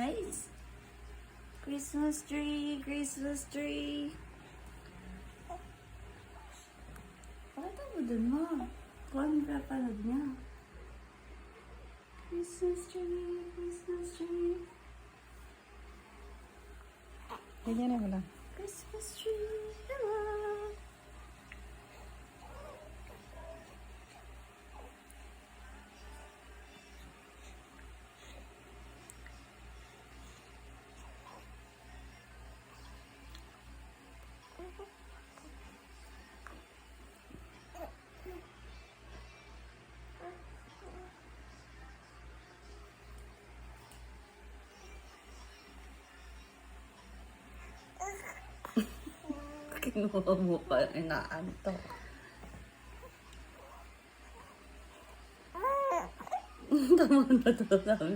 guys. Christmas tree, Christmas tree. Pakita mo dun mo. Kung ano papanood niya. Christmas tree, Christmas tree. Ganyan na wala. Christmas tree, hello. Kinuha mo pa, inaantok. Tama na to.